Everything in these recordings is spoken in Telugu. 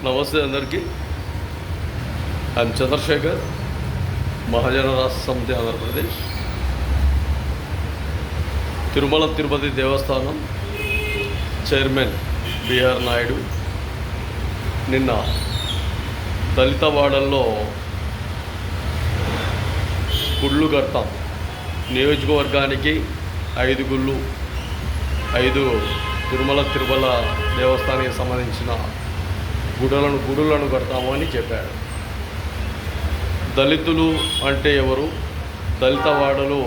నమస్తే అందరికీ. ఐఎమ్ చంద్రశేఖర్, మహాజన రాష్ట్ర సమితి ఆంధ్రప్రదేశ్. తిరుమల తిరుపతి దేవస్థానం చైర్మన్ బిఆర్ నాయుడు నిన్న దళితవాడల్లో గుళ్ళు కడతాం, నియోజకవర్గానికి 5 గుళ్ళు, 5 తిరుమల దేవస్థానానికి సంబంధించిన గుడులను కడతాము అని చెప్పాడు. దళితులు అంటే ఎవరు, దళితవాడలు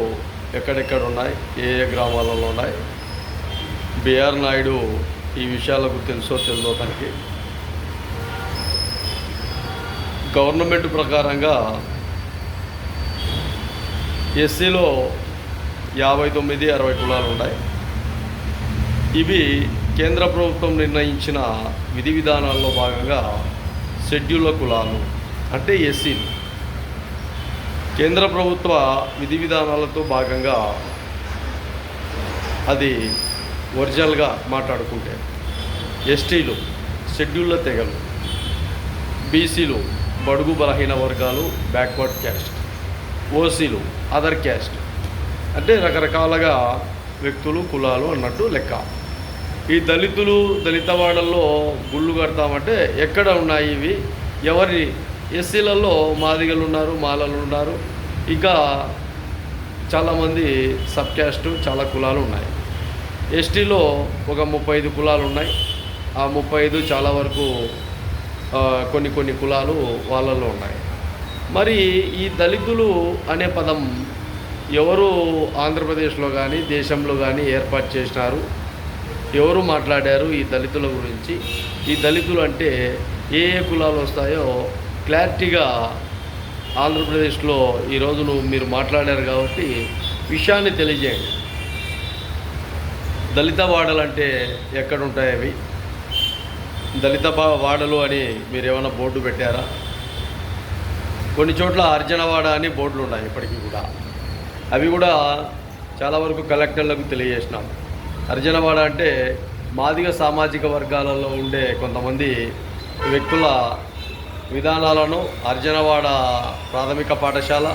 ఎక్కడెక్కడ ఉన్నాయి, ఏ గ్రామాలలో ఉన్నాయి, బిఆర్ నాయుడు ఈ విషయాలకు తెలుసో తనకి. గవర్నమెంట్ ప్రకారంగా ఎస్సీలో 59, 60 కులాలు ఉన్నాయి. ఇవి కేంద్ర ప్రభుత్వం నిర్ణయించిన విధి విధానాల్లో భాగంగా షెడ్యూల్ కులాలు అంటే ఎస్సీలు. కేంద్ర ప్రభుత్వ విధి విధానాలతో భాగంగా అది ఒరిజినల్గా మాట్లాడుకుంటే ఎస్టీలు షెడ్యూల్ల తెగలు, బీసీలు బడుగు బలహీన వర్గాలు బ్యాక్వర్డ్ క్యాస్ట్, ఓసీలు అదర్ క్యాస్ట్, అంటే రకరకాలుగా వ్యక్తులు కులాలు అన్నట్టు లెక్క. ఈ దళితులు దళితవాడల్లో గుళ్ళు కడతామంటే ఎక్కడ ఉన్నాయి ఇవి, ఎవరి ఎస్సీలలో మాదిగలు ఉన్నారు, మాలలు ఉన్నారు, ఇంకా చాలామంది సబ్ క్యాస్టు చాలా కులాలు ఉన్నాయి. ఎస్టీలో ఒక 35 కులాలు ఉన్నాయి. ఆ 35 చాలా వరకు కొన్ని కులాలు వాళ్ళలో ఉన్నాయి. మరి ఈ దళితులు అనే పదం ఎవరు ఆంధ్రప్రదేశ్లో కానీ దేశంలో కానీ ఏర్పాటు చేసినారు, ఎవరు మాట్లాడారు ఈ దళితుల గురించి, ఈ దళితులు అంటే ఏ కులాలు వస్తాయో క్లారిటీగా ఆంధ్రప్రదేశ్లో ఈరోజు మీరు మాట్లాడారు కాబట్టి విషయాన్ని తెలియజేయండి. దళిత వాడలు అంటే ఎక్కడ ఉంటాయి అవి, దళిత వాడలు అని మీరు ఏమైనా బోర్డు పెట్టారా? కొన్ని చోట్ల అర్జనవాడ అని బోర్డులు ఉన్నాయి ఇప్పటికీ కూడా. అవి కూడా చాలా వరకు కలెక్టర్లకు తెలియజేసినాం. అర్జనవాడ అంటే మాదిగ సామాజిక వర్గాలలో ఉండే కొంతమంది వ్యక్తుల విధానాలను అర్జనవాడ ప్రాథమిక పాఠశాల,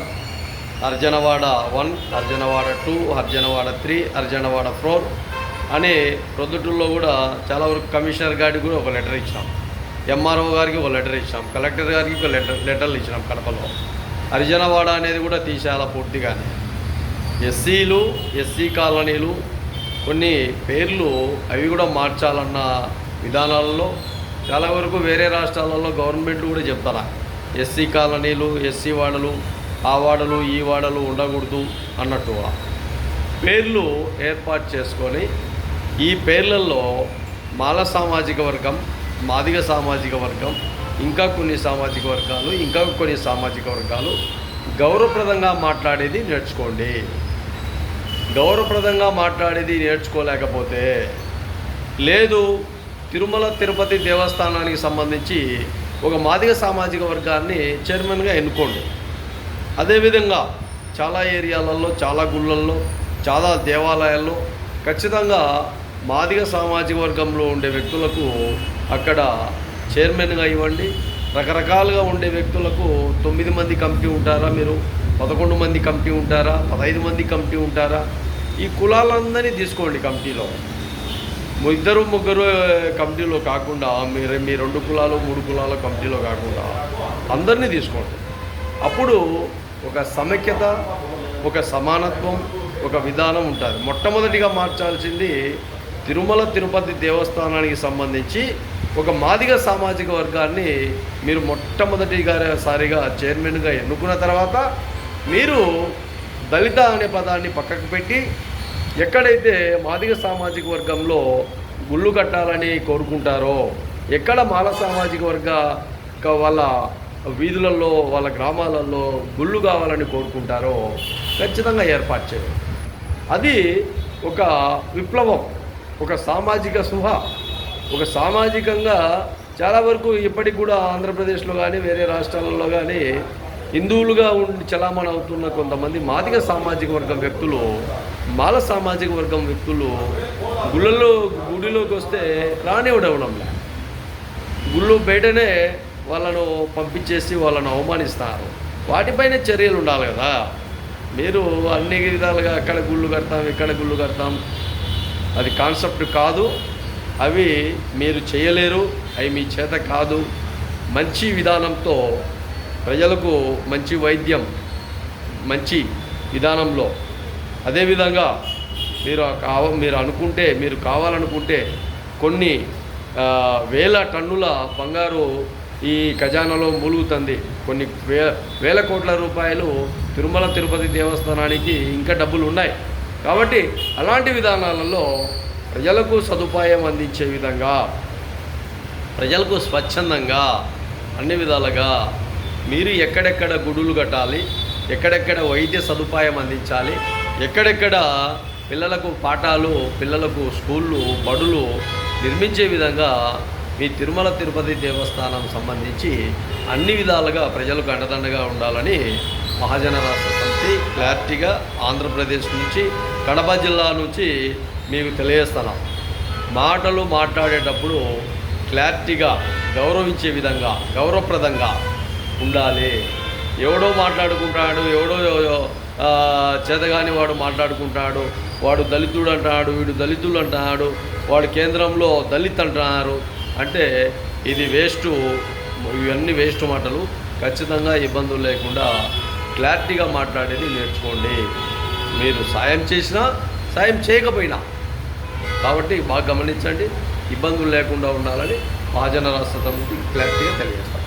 అర్జనవాడ 1, అర్జనవాడ 2, అర్జనవాడ 3, అర్జనవాడ 4 అనే ప్రొద్దుటూరులో కూడా చాలా వరకు కమిషనర్ గారికి కూడా ఒక లెటర్ ఇచ్చాం, ఎంఆర్ఓ గారికి ఒక లెటర్ ఇచ్చాం, కలెక్టర్ గారికి ఒక లెటర్లు ఇచ్చినాం. కడపలో హరిజనవాడ అనేది కూడా తీసేయాల పూర్తిగానే. ఎస్సీలు, ఎస్సీ కాలనీలు కొన్ని పేర్లు అవి కూడా మార్చాలన్న విధానాలలో చాలా వరకు వేరే రాష్ట్రాలలో గవర్నమెంట్లు కూడా చెప్తారా, ఎస్సీ కాలనీలు, ఎస్సీ వాడలు, ఆ వాడలు ఈ వాడలు ఉండకూడదు అన్నట్టుగా పేర్లు ఏర్పాటు చేసుకొని ఈ పేర్లలో మాల సామాజిక వర్గం, మాదిగ సామాజిక వర్గం, ఇంకా కొన్ని సామాజిక వర్గాలు గౌరవప్రదంగా మాట్లాడేది నేర్చుకోండి. గౌరవప్రదంగా మాట్లాడేది నేర్చుకోలేకపోతే లేదు, తిరుమల తిరుపతి దేవస్థానానికి సంబంధించి ఒక మాదిగ సామాజిక వర్గాన్ని చైర్మన్గా ఎన్నుకోండి. అదేవిధంగా చాలా ఏరియాలలో, చాలా గుళ్ళల్లో, చాలా దేవాలయాల్లో ఖచ్చితంగా మాదిగ సామాజిక వర్గంలో ఉండే వ్యక్తులకు అక్కడ చైర్మన్గా ఇవ్వండి. రకరకాలుగా ఉండే వ్యక్తులకు 9 మంది కమిటీ ఉంటారా, మీరు 11 మంది కమిటీ ఉంటారా, 15 మంది కమిటీ ఉంటారా, ఈ కులాలందరినీ తీసుకోండి కమిటీలో. 2, 3 కమిటీలో కాకుండా మీ 2 కులాలు 3 కులాల కమిటీలో కాకుండా అందరినీ తీసుకోండి. అప్పుడు ఒక సమైక్యత, ఒక సమానత్వం, ఒక విధానం ఉంటుంది. మొట్టమొదటిగా మార్చాల్సింది తిరుమల తిరుపతి దేవస్థానానికి సంబంధించి ఒక మాదిగ సామాజిక వర్గాన్ని మీరు మొట్టమొదటిసారిగా చైర్మన్గా ఎన్నుకున్న తర్వాత మీరు దళిత అనే పదాన్ని పక్కకు పెట్టి ఎక్కడైతే మాదిగ సామాజిక వర్గంలో గుళ్ళు కట్టాలని కోరుకుంటారో, ఎక్కడ మాల సామాజిక వర్గ వాళ్ళ వీధులలో, వాళ్ళ గ్రామాలలో గుళ్ళు కావాలని కోరుకుంటారో ఖచ్చితంగా ఏర్పాటు చేయాలి. అది ఒక విప్లవం, ఒక సామాజిక సుహ, ఒక సామాజికంగా చాలా వరకు ఇప్పటికి కూడా ఆంధ్రప్రదేశ్లో కానీ వేరే రాష్ట్రాలలో కానీ హిందువులుగా ఉండి చలామణి అవుతున్న కొంతమంది మాదిగ సామాజిక వర్గం వ్యక్తులు, మాల సామాజిక వర్గం వ్యక్తులు గుడిలోకి వస్తే రానివ్వడంలే. గుళ్ళు బయటనే వాళ్ళను పంపించేసి వాళ్ళను అవమానిస్తారు. వాటిపైనే చర్యలు ఉండాలి కదా. మీరు అన్ని విధాలుగా అక్కడ గుళ్ళు కడతాం, ఇక్కడ గుళ్ళు కడతాం, అది కాన్సెప్ట్ కాదు. అవి మీరు చేయలేరు, అవి మీ చేత కాదు. మంచి విధానంతో ప్రజలకు మంచి వైద్యం, మంచి విధానంలో, అదేవిధంగా మీరు అనుకుంటే, మీరు కావాలనుకుంటే కొన్ని వేల టన్నుల బంగారు ఈ ఖజానాలో మూలుగుతుంది. కొన్ని వేల కోట్ల రూపాయలు తిరుమల తిరుపతి దేవస్థానానికి ఇంకా డబ్బులు ఉన్నాయి. కాబట్టి అలాంటి విధానాలలో ప్రజలకు సదుపాయం అందించే విధంగా, ప్రజలకు స్వచ్ఛందంగా అన్ని విధాలుగా మీరు ఎక్కడెక్కడ గుడులు కట్టాలి, ఎక్కడెక్కడ వైద్య సదుపాయం అందించాలి, ఎక్కడెక్కడ పిల్లలకు పాఠాలు, పిల్లలకు స్కూళ్ళు, బడులు నిర్మించే విధంగా మీ తిరుమల తిరుపతి దేవస్థానం సంబంధించి అన్ని విధాలుగా ప్రజలకు అండదండగా ఉండాలని మహాజన రాష్ట్ర సమితి క్లారిటీగా ఆంధ్రప్రదేశ్ నుంచి, కడప జిల్లా నుంచి మీకు తెలియజేస్తున్నాం. మాటలు మాట్లాడేటప్పుడు క్లారిటీగా గౌరవించే విధంగా, గౌరవప్రదంగా ఉండాలి. ఎవడో మాట్లాడుకుంటాడు, ఎవడో చేతగాని వాడు మాట్లాడుకుంటాడు, వాడు దళితుడు అంటున్నాడు, వీడు దళితులు అంటున్నాడు, వాడు కేంద్రంలో దళిత్ అంటున్నారు అంటే ఇది వేస్టు. ఇవన్నీ వేస్ట్ మాటలు. ఖచ్చితంగా ఇబ్బందులు లేకుండా క్లారిటీగా మాట్లాడేది నేర్చుకోండి. మీరు సాయం చేసినా, సాయం చేయకపోయినా. కాబట్టి బాగా గమనించండి. ఇబ్బందులు లేకుండా ఉండాలని మహాజన రాష్ట్ర సమితి క్లారిటీగా తెలియజేస్తాం.